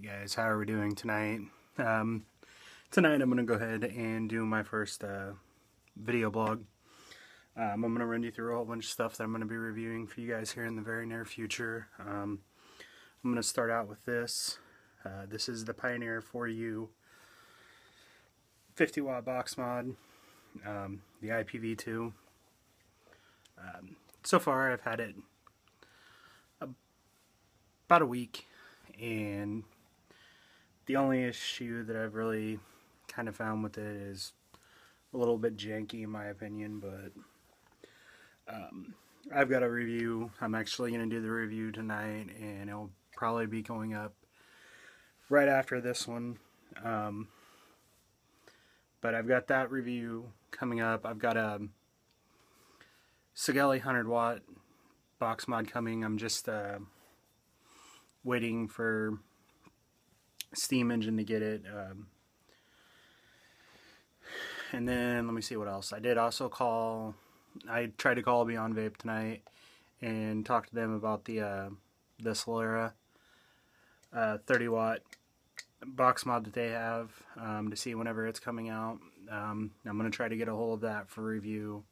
Guys, how are we doing tonight? Tonight I'm going to go ahead and do my first video blog. I'm going to run you through a whole bunch of stuff that I'm going to be reviewing for you guys here in the very near future. I'm going to start out with this. This is the Pioneer 4U 50 watt box mod, the IPv2. So far I've had it about a week, and the only issue that I've really kind of found with it is a little bit janky in my opinion, but I've got a review. I'm actually going to do the review tonight, and it'll probably be going up right after this one. But I've got that review coming up. I've got a Sigelli 100 watt box mod coming. I'm just waiting for Steam Engine to get it. And then let me see what else. I tried to call Beyond Vape tonight and talk to them about the Solera 30 watt box mod that they have, to see whenever it's coming out. I'm going to try to get a hold of that for review.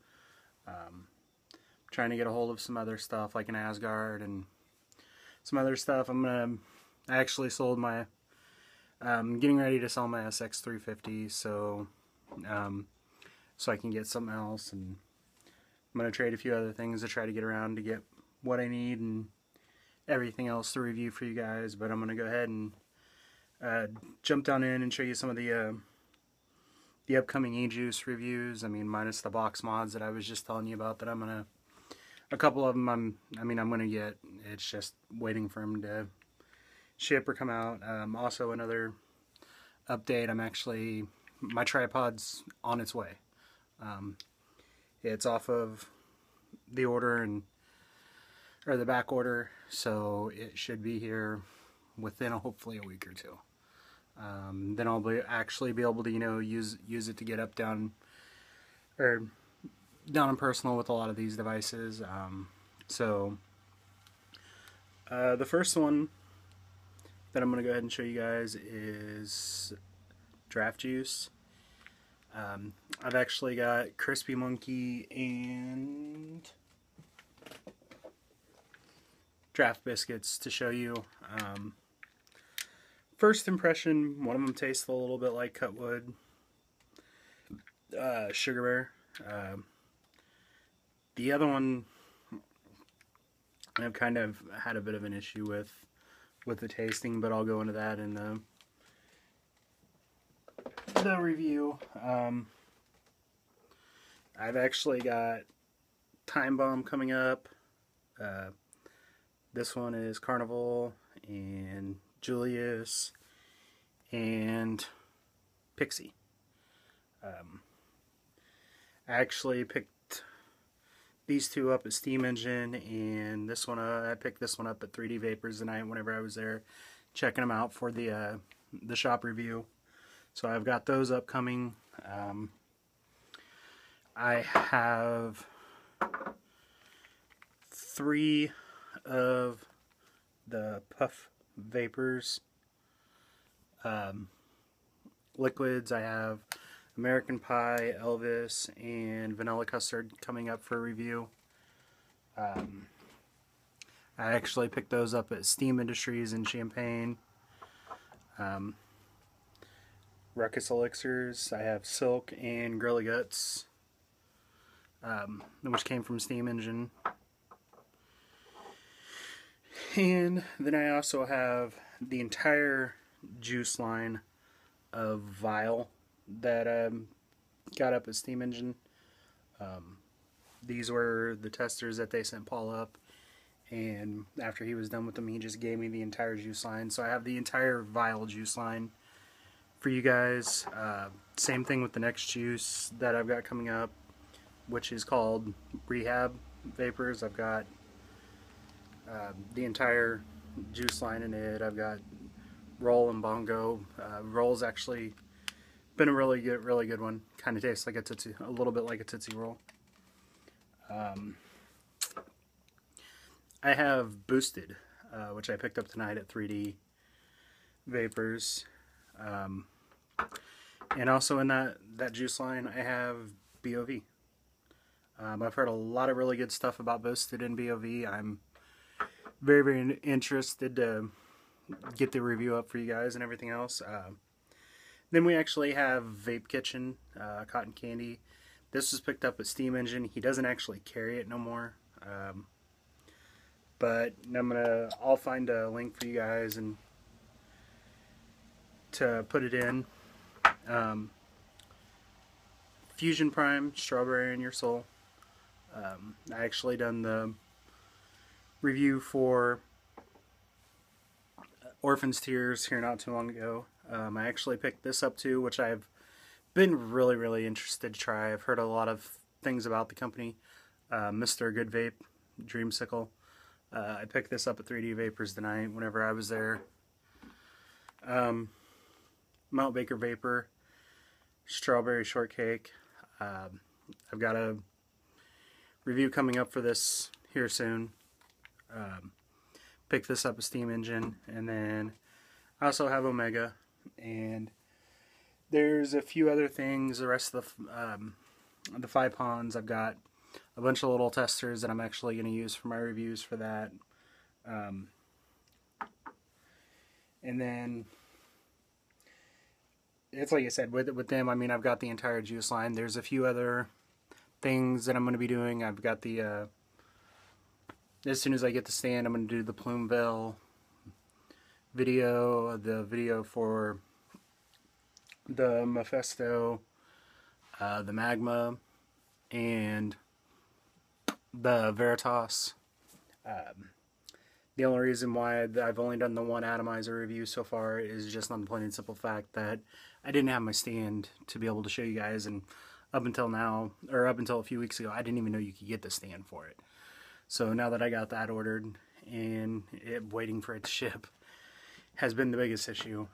Trying to get a hold of some other stuff like an Asgard and some other stuff. I actually sold my, getting ready to sell my SX350, so I can get something else, and I'm going to trade a few other things to try to get around to get what I need and everything else to review for you guys. But I'm going to go ahead and jump down in and show you some of the upcoming eJuice reviews. I mean, minus the box mods that I was just telling you about that I'm going to, a couple of them I'm going to get. It's just waiting for them to ship or come out. Also another update, my tripod's on its way. It's off of the order or the back order, so it should be here within hopefully a week or two. Then I'll actually be able to, use it to get up, down, or down and personal with a lot of these devices. The first one that I'm going to go ahead and show you guys is Draft Juice. I've actually got Crispy Monkey and Draft Biscuits to show you. First impression, one of them tastes a little bit like Cutwood, Sugar Bear. The other one I've kind of had a bit of an issue with the tasting, but I'll go into that in the review. I've actually got Time Bomb coming up. This one is Carnival and Julius and Pixie. I actually picked these two up at Steam Engine, and this one I picked this one up at 3D Vapors tonight whenever I was there checking them out for the shop review. So I've got those upcoming. I have 3 of the Puff Vapors liquids. I have American Pie, Elvis, and Vanilla Custard coming up for review. I actually picked those up at Steam Industries in Champaign. Ruckus Elixirs, I have Silk and Grilly Guts, which came from Steam Engine. And then I also have the entire juice line of Vile that got up at Steam Engine. These were the testers that they sent Paul up, and after he was done with them, he just gave me the entire juice line. So I have the entire Vile juice line for you guys. Same thing with the next juice that I've got coming up, which is called Rehab Vapors. I've got the entire juice line in it. I've got Roll and Bongo. Roll's actually been a really good one. Kind of tastes like a little bit like a Tootsie Roll. I have Boosted, which I picked up tonight at 3D. vapors. And also in that juice line, I have BOV. I've heard a lot of really good stuff about Boasted and BOV. I'm very, very interested to get the review up for you guys and everything else. Then we actually have Vape Kitchen, Cotton Candy. This was picked up at Steam Engine. He doesn't actually carry it no more. But I'll find a link for you guys and to put it in. Fusion Prime, Strawberry in Your Soul. I actually done the review for Orphan's Tears here not too long ago. I actually picked this up too, which I've been really, really interested to try. I've heard a lot of things about the company. Mr. Good Vape, Dreamsicle. I picked this up at 3D Vapors tonight whenever I was there. Mount Baker Vapor, Strawberry Shortcake. I've got a review coming up for this here soon. Picked this up at Steam Engine, and then I also have Omega, and there's a few other things. The rest of the 5 ponds, I've got a bunch of little testers that I'm actually going to use for my reviews for that. And then it's like I said, with them, I mean, I've got the entire juice line. There's a few other things that I'm going to be doing. I've got the as soon as I get the stand, I'm going to do the Plumeville video, the video for the Mephisto, the Magma, and the Veritas. The only reason why I've only done the one atomizer review so far is just on the plain and simple fact that I didn't have my stand to be able to show you guys, and up until now, or up until a few weeks ago, I didn't even know you could get the stand for it. So now that I got that ordered and waiting for it to ship has been the biggest issue,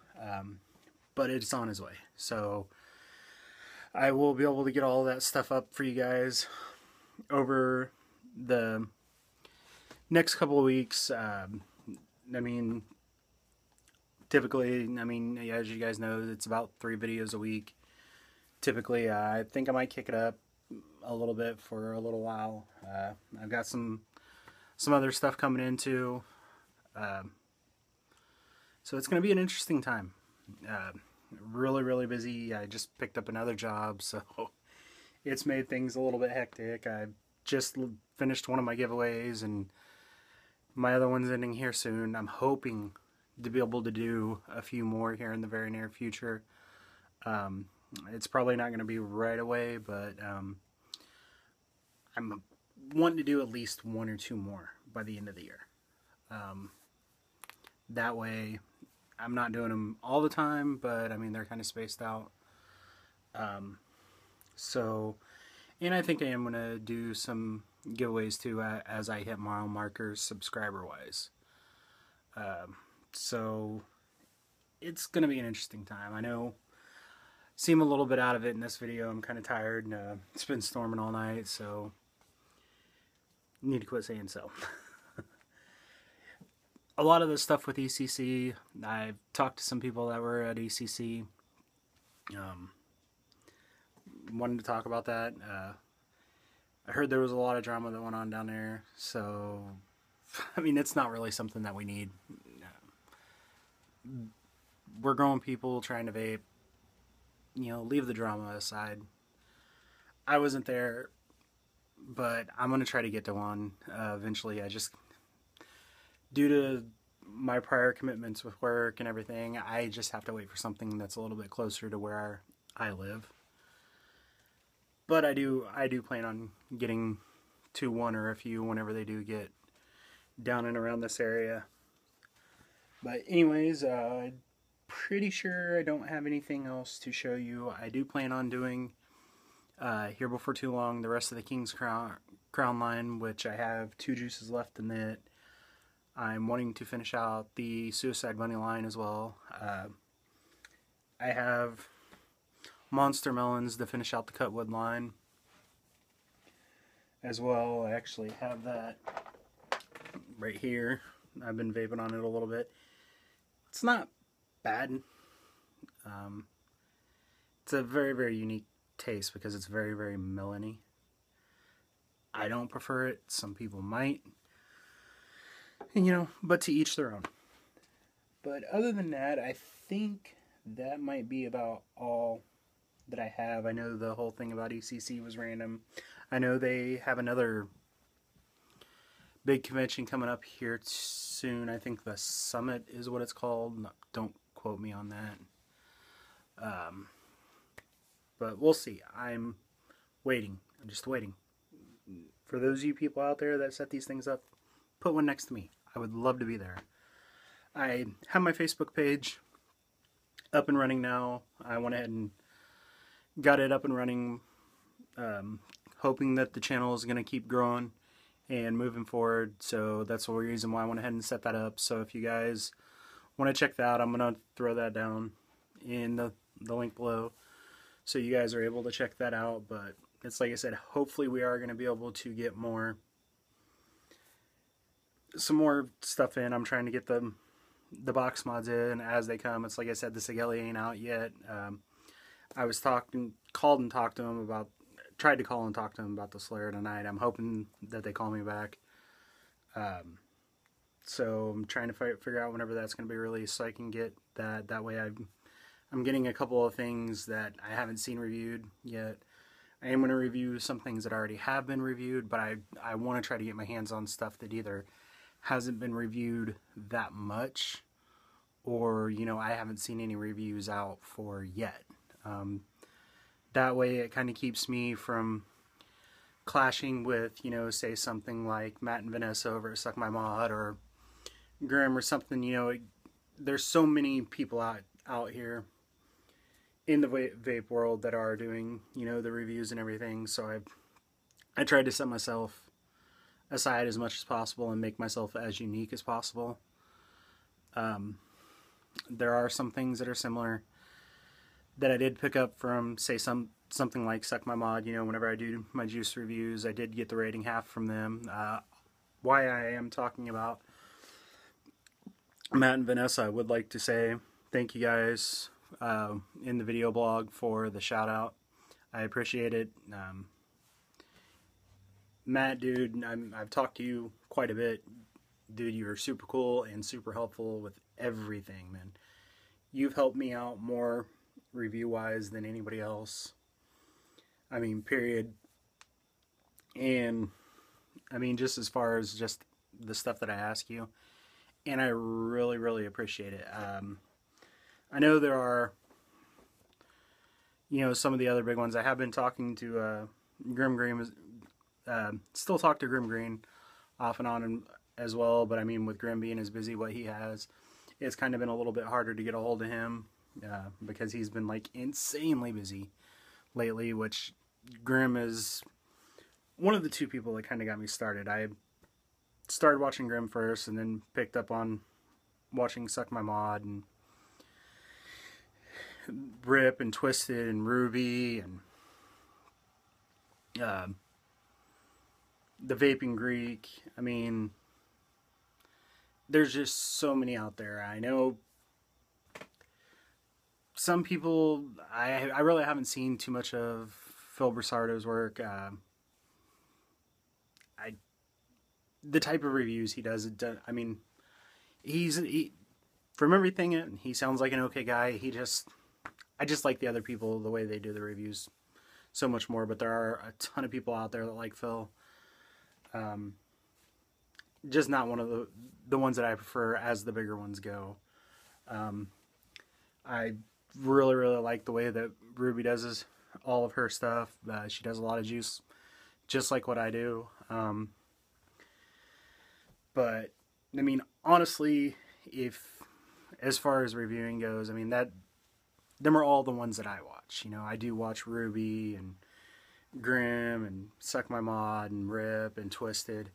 but it's on its way. So I will be able to get all that stuff up for you guys over the next couple of weeks. I mean, typically, as you guys know, it's about 3 videos a week. Typically, I think I might kick it up a little bit for a little while. I've got some other stuff coming in too. So it's going to be an interesting time. Really, really busy. I just picked up another job, so it's made things a little bit hectic. I just finished one of my giveaways, and my other one's ending here soon. I'm hoping to be able to do a few more here in the very near future. It's probably not going to be right away, but I'm wanting to do at least 1 or 2 more by the end of the year. That way, I'm not doing them all the time, but I mean, they're kind of spaced out. And I think I am going to do some giveaways too as I hit mile markers subscriber-wise. So it's going to be an interesting time. I know, seem a little bit out of it in this video. I'm kind of tired, and it's been storming all night, so need to quit saying so. A lot of the stuff with ECC, I've talked to some people that were at ECC. Wanted to talk about that. I heard there was a lot of drama that went on down there, so I mean, it's not really something that we need. We're grown people trying to vape. Leave the drama aside. I wasn't there, but I'm going to try to get to one eventually. I just, due to my prior commitments with work and everything, I just have to wait for something that's a little bit closer to where I live. But I do plan on getting to one or a few whenever they do get down and around this area. But anyways, pretty sure I don't have anything else to show you. I do plan on doing, here before too long, the rest of the King's Crown line, which I have 2 juices left in it. I'm wanting to finish out the Suicide Bunny line as well. I have Monster Melons to finish out the Cutwood line as well. I actually have that right here. I've been vaping on it a little bit. It's not bad. It's a very, very unique taste because it's very, very melony. I don't prefer it. Some people might. And, you know, but to each their own. But other than that, I think that might be about all that I have. I know the whole thing about ECC was random. I know they have another big convention coming up here soon. I think the Summit is what it's called. Don't quote me on that. But we'll see. I'm waiting. I'm just waiting. For those of you people out there that set these things up, put one next to me. I would love to be there. I have my Facebook page up and running now. I went ahead and got it up and running, hoping that the channel is going to keep growing and moving forward. So that's the reason why I went ahead and set that up. So if you guys want to check that out, I'm going to throw that down in the link below so you guys are able to check that out. But it's like I said, hopefully we are going to be able to get some more stuff in. I'm trying to get the box mods in as they come. It's like I said, the Sigelli ain't out yet. I was tried to call and talk to him about the Slayer tonight. I'm hoping that they call me back. So I'm trying to figure out whenever that's going to be released so I can get that. That way I'm getting a couple of things that I haven't seen reviewed yet. I am going to review some things that already have been reviewed, but I want to try to get my hands on stuff that either hasn't been reviewed that much, or, you know, I haven't seen any reviews out for yet. That way it kind of keeps me from clashing with, you know, say something like Matt and Vanessa over at Suck My Mod, or Grim or something. You know, there's so many people out here in the vape world that are doing, you know, the reviews and everything. So I tried to set myself aside as much as possible and make myself as unique as possible. There are some things that are similar that I did pick up from, say, something like Suck My Mod. You know, whenever I do my juice reviews, I did get the rating half from them. Why I am talking about Matt and Vanessa, I would like to say thank you guys in the video blog for the shout out. I appreciate it. Matt, dude, I've talked to you quite a bit. Dude, you're super cool and super helpful with everything, man. You've helped me out more review-wise than anybody else. I mean, period. And, I mean, just as far as just the stuff that I ask you. And I really, really appreciate it. I know there are, you know, some of the other big ones. I have been talking to Grim Green, still talk to Grim Green off and on as well, but I mean, with Grim being as busy what he has, it's kind of been a little bit harder to get a hold of him because he's been like insanely busy lately, which Grim is one of the two people that kind of got me started. I started watching Grim first and then picked up on watching Suck My Mod and Rip and Twisted and Ruby and the Vaping Greek. I mean, there's just so many out there. I know some people, I really haven't seen too much of Phil Brisardo's work. The type of reviews he does, I mean, from everything, he sounds like an okay guy. I just like the other people, the way they do the reviews so much more, but there are a ton of people out there that like Phil. Just not one of the ones that I prefer as the bigger ones go. I really, really like the way that Ruby does all of her stuff. She does a lot of juice, just like what I do. But, I mean, honestly, as far as reviewing goes, I mean, them are all the ones that I watch. You know, I do watch Ruby and Grim and Suck My Mod and Rip and Twisted,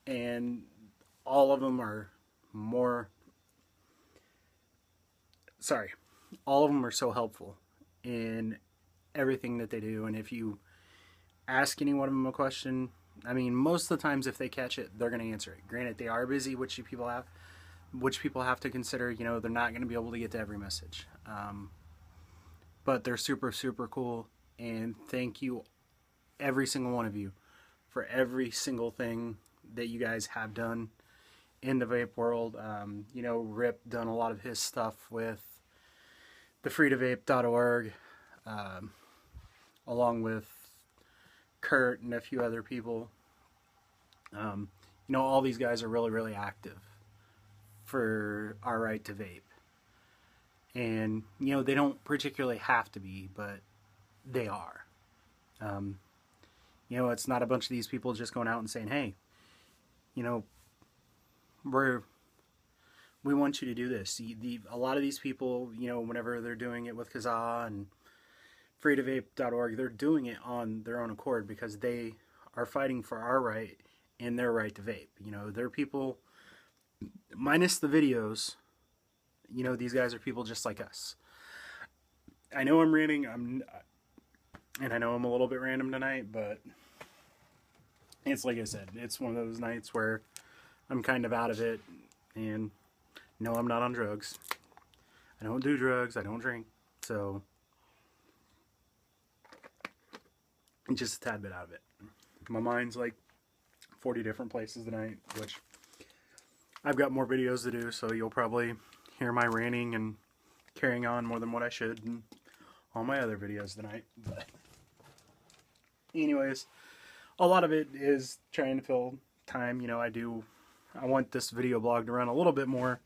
and all of them are so helpful in everything that they do. And if you ask any one of them a question, I mean, most of the times if they catch it, they're going to answer it. Granted, they are busy, which you people have, which people have to consider, you know, they're not going to be able to get to every message. But they're super, super cool. And thank you, every single one of you, for every single thing that you guys have done in the vape world. You know, Rip done a lot of his stuff with the freetovape.org, along with Kurt and a few other people. You know, all these guys are really, really active for our right to vape. And, you know, they don't particularly have to be, but they are. You know, it's not a bunch of these people just going out and saying, hey, you know, we want you to do this. A lot of these people, you know, whenever they're doing it with Kazaa and freetovape.org, they're doing it on their own accord because they are fighting for our right and their right to vape. You know, they're people, minus the videos, you know, these guys are people just like us. I know I'm ranting, and I know I'm a little bit random tonight, but it's like I said, it's one of those nights where I'm kind of out of it, and no, I'm not on drugs. I don't do drugs, I don't drink, so I'm just a tad bit out of it. My mind's like 40 different places tonight, which I've got more videos to do, so you'll probably hear my ranting and carrying on more than what I should in all my other videos tonight. But anyways, a lot of it is trying to fill time. You know, I want this video blog to run a little bit longer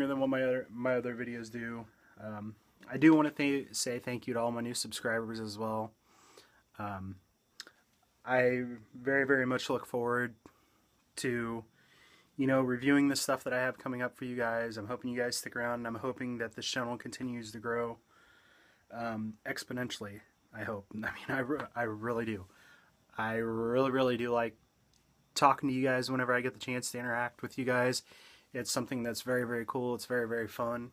than what my other videos do. I do want to say thank you to all my new subscribers as well. I very, very much look forward to, you know, reviewing the stuff that I have coming up for you guys. I'm hoping you guys stick around, and I'm hoping that this channel continues to grow exponentially. I hope. I mean, I really do. I really, really do like talking to you guys whenever I get the chance to interact with you guys. It's something that's very, very cool. It's very, very fun.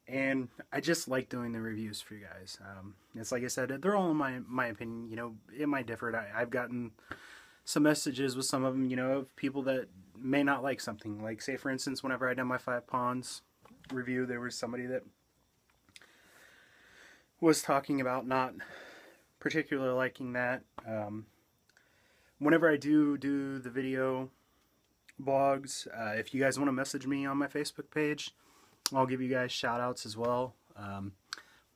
And I just like doing the reviews for you guys. It's like I said, they're all in my opinion. You know, it might differ. I've gotten some messages with some of them, you know, of people that may not like something. Like, say, for instance, whenever I done my 5 Ponds review, there was somebody that was talking about not particularly liking that. Whenever I do the video blogs, if you guys want to message me on my Facebook page, I'll give you guys shout outs as well.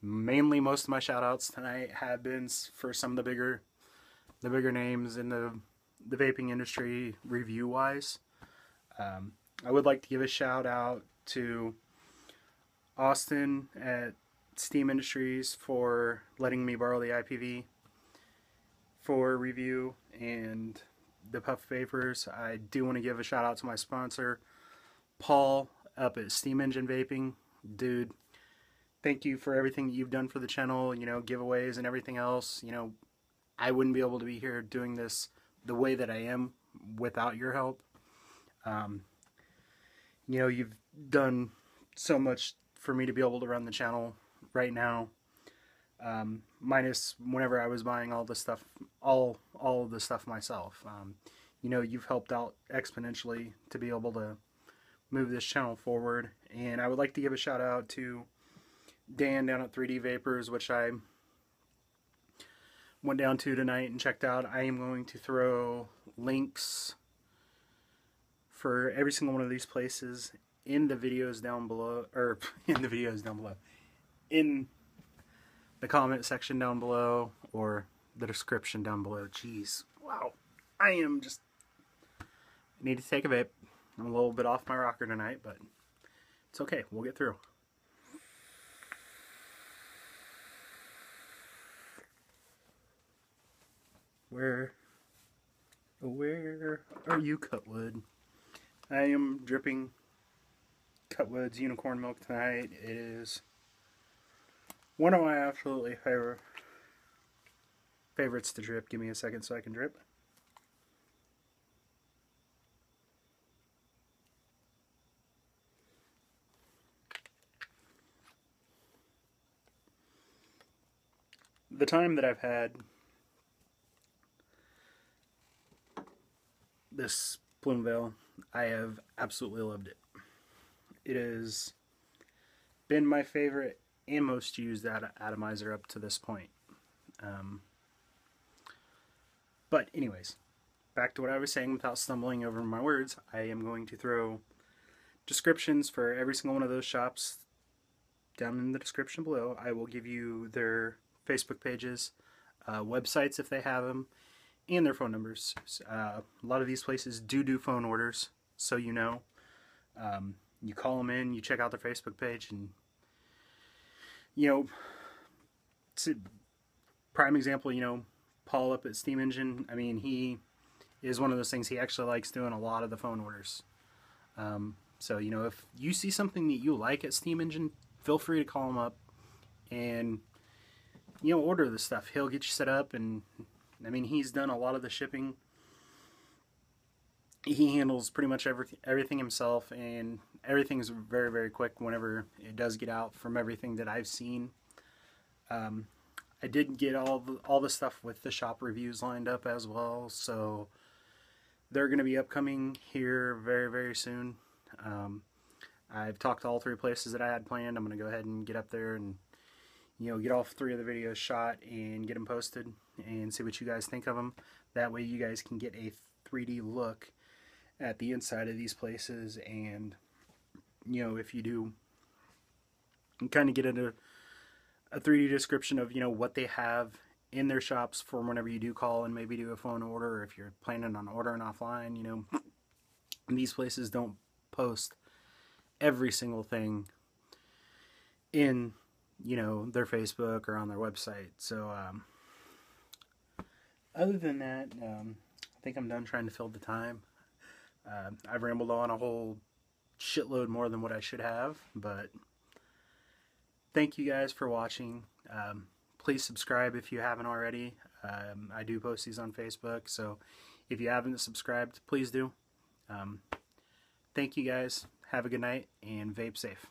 Mainly most of my shout outs tonight have been for some of the bigger names in the vaping industry review wise. I would like to give a shout out to Austin at Steam Industries for letting me borrow the IPV for review, and the Puff Vapors. I do want to give a shout out to my sponsor, Paul, up at Steam Engine Vaping. Dude, thank you for everything that you've done for the channel, you know, giveaways and everything else. You know, I wouldn't be able to be here doing this the way that I am without your help. You know, you've done so much for me to be able to run the channel right now. Minus whenever I was buying all the stuff, all of the stuff myself. You know, you've helped out exponentially to be able to move this channel forward. And I would like to give a shout out to Dan down at 3D Vapors, which I went down to tonight and checked out. I am going to throw links for every single one of these places in the videos down below, or in the comment section down below, or the description down below. Jeez, wow, I need to take a vape. I'm a little bit off my rocker tonight, but it's okay, we'll get through. Where are you, Cutwood? I am dripping Cutwood's unicorn milk tonight. It is one of my absolutely favorites to drip. Give me a second so I can drip. The time that I've had this Plume Veil, I have absolutely loved it. It has been my favorite and most used atomizer up to this point. But anyways, back to what I was saying without stumbling over my words, I am going to throw descriptions for every single one of those shops down in the description below. I will give you their Facebook pages, websites if they have them, and their phone numbers. A lot of these places do phone orders, so you know. You call them in, you check out their Facebook page, and you know, it's a prime example, you know, Paul up at Steam Engine. I mean, he is one of those things, he actually likes doing a lot of the phone orders. So, you know, if you see something that you like at Steam Engine, feel free to call him up and, you know, order the stuff. He'll get you set up, and I mean, he's done a lot of the shipping. He handles pretty much everything himself, and everything's very, very quick whenever it does get out from everything that I've seen. I did get all the stuff with the shop reviews lined up as well, so they're going to be upcoming here very, very soon. I've talked to all 3 places that I had planned. I'm going to go ahead and get up there and, you know, get all 3 of the videos shot and get them posted and see what you guys think of them. That way you guys can get a 3D look at the inside of these places, and, you know, if you do, kind of get a 3D description of, you know, what they have in their shops for whenever you do call and maybe do a phone order, or if you're planning on ordering offline. You know, these places don't post every single thing in, you know, their Facebook or on their website. So other than that, I think I'm done trying to fill the time. I've rambled on a whole shitload more than what I should have, but thank you guys for watching. Please subscribe if you haven't already. I do post these on Facebook, so if you haven't subscribed, please do. Thank you guys. Have a good night, and vape safe.